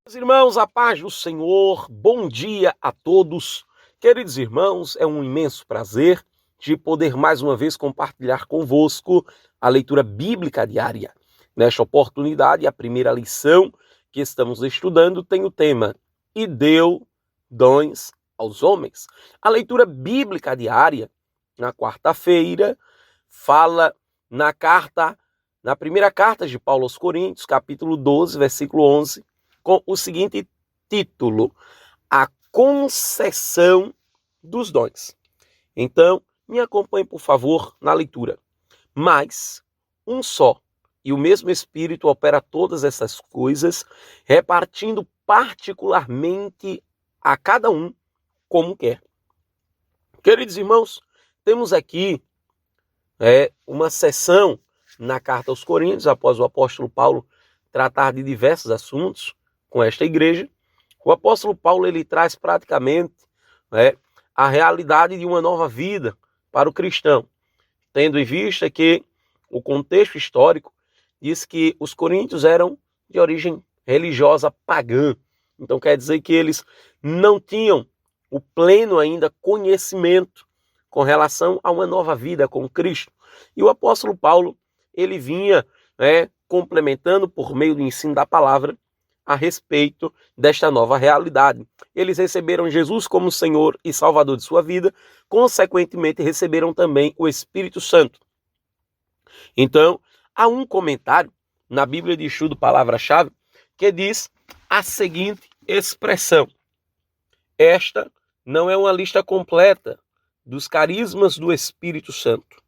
Meus irmãos, a paz do Senhor, bom dia a todos. Queridos irmãos, é um imenso prazer de poder mais uma vez compartilhar convosco a leitura bíblica diária. Nesta oportunidade, a primeira lição que estamos estudando tem o tema "E deu dons aos homens". A leitura bíblica diária, na quarta-feira, fala na primeira carta de Paulo aos Coríntios, capítulo 12, versículo 11, com o seguinte título: A concessão dos dons. Então, me acompanhe, por favor, na leitura. Mas um só e o mesmo Espírito opera todas essas coisas, repartindo particularmente a cada um como quer. Queridos irmãos, temos aqui uma seção na carta aos Coríntios, após o apóstolo Paulo tratar de diversos assuntos com esta igreja. O apóstolo Paulo ele traz praticamente a realidade de uma nova vida para o cristão, tendo em vista que o contexto histórico diz que os coríntios eram de origem religiosa pagã. Então quer dizer que eles não tinham o pleno ainda conhecimento com relação a uma nova vida com Cristo. E o apóstolo Paulo ele vinha complementando por meio do ensino da palavra a respeito desta nova realidade. Eles receberam Jesus como Senhor e Salvador de sua vida, consequentemente receberam também o Espírito Santo. Então, há um comentário na Bíblia de Estudo Palavra-Chave que diz a seguinte expressão: esta não é uma lista completa dos carismas do Espírito Santo.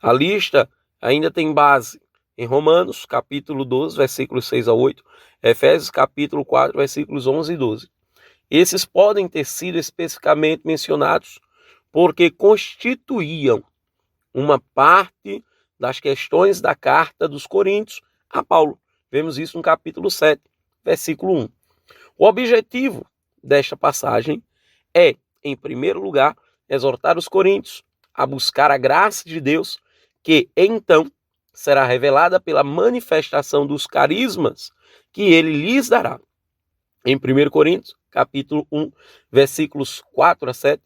A lista ainda tem base em Romanos, capítulo 12, versículos 6 a 8, Efésios, capítulo 4, versículos 11 e 12. Esses podem ter sido especificamente mencionados porque constituíam uma parte das questões da carta dos Coríntios a Paulo. Vemos isso no capítulo 7, versículo 1. O objetivo desta passagem é, em primeiro lugar, exortar os coríntios a buscar a graça de Deus, que então será revelada pela manifestação dos carismas que ele lhes dará. Em 1 Coríntios, capítulo 1, versículos 4 a 7,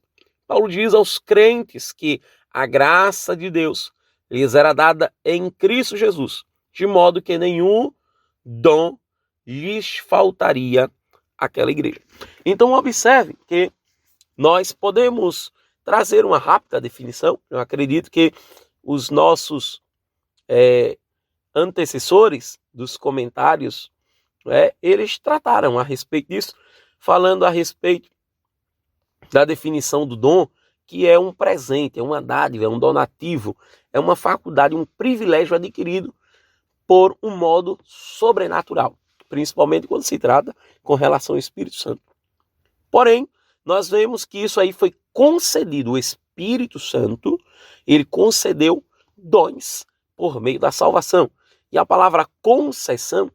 Paulo diz aos crentes que a graça de Deus lhes era dada em Cristo Jesus, de modo que nenhum dom lhes faltaria àquela igreja. Então observe que nós podemos trazer uma rápida definição. Eu acredito que os nossos antecessores dos comentários, eles trataram a respeito disso, falando a respeito da definição do dom, que é um presente, é uma dádiva, é um donativo, é uma faculdade, um privilégio adquirido por um modo sobrenatural, principalmente quando se trata com relação ao Espírito Santo. Porém, nós vemos que isso aí foi concedido. O Espírito Santo, ele concedeu dons por meio da salvação. E a palavra concessão,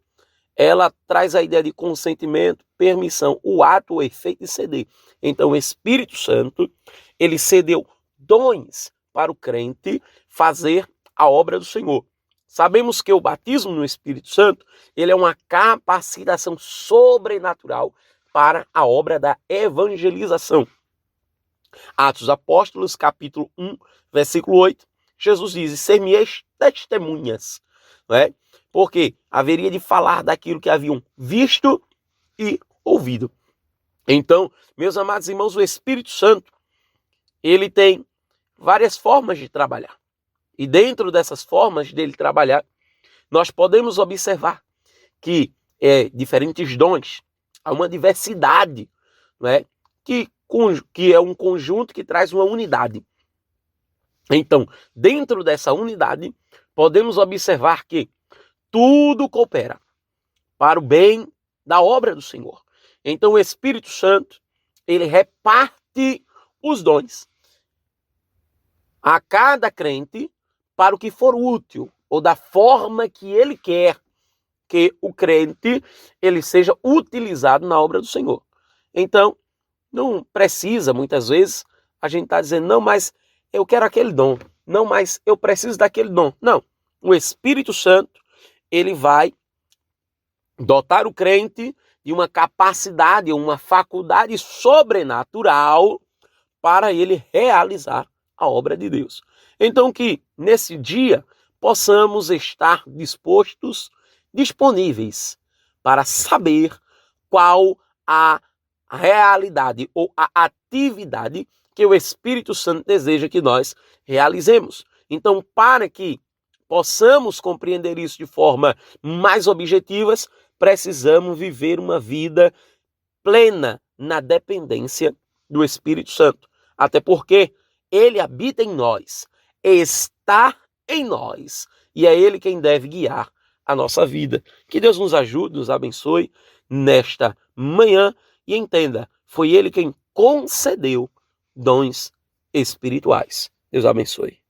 ela traz a ideia de consentimento, permissão, o ato, o efeito de ceder. Então o Espírito Santo, ele cedeu dons para o crente fazer a obra do Senhor. Sabemos que o batismo no Espírito Santo, ele é uma capacitação sobrenatural para a obra da evangelização. Atos dos Apóstolos, capítulo 1, versículo 8, Jesus diz: ser-me-eis testemunhas, porque haveria de falar daquilo que haviam visto e ouvido. Então, meus amados irmãos, o Espírito Santo, ele tem várias formas de trabalhar. E dentro dessas formas dele trabalhar, nós podemos observar que diferentes dons, há uma diversidade, que é um conjunto que traz uma unidade. Então, dentro dessa unidade, podemos observar que tudo coopera para o bem da obra do Senhor. Então, o Espírito Santo, ele reparte os dons a cada crente para o que for útil, ou da forma que ele quer que o crente ele seja utilizado na obra do Senhor. Então, não precisa, muitas vezes, a gente está dizendo, não, mas eu quero aquele dom. Não, mas eu preciso daquele dom. Não, o Espírito Santo, ele vai dotar o crente de uma capacidade, uma faculdade sobrenatural para ele realizar a obra de Deus. Então que nesse dia possamos estar disponíveis para saber qual a realidade ou a atividade que o Espírito Santo deseja que nós realizemos. Então, para que possamos compreender isso de forma mais objetiva, precisamos viver uma vida plena na dependência do Espírito Santo. Até porque ele habita em nós, está em nós, e é ele quem deve guiar a nossa vida. Que Deus nos ajude, nos abençoe nesta manhã e entenda, foi ele quem concedeu dons espirituais. Deus abençoe.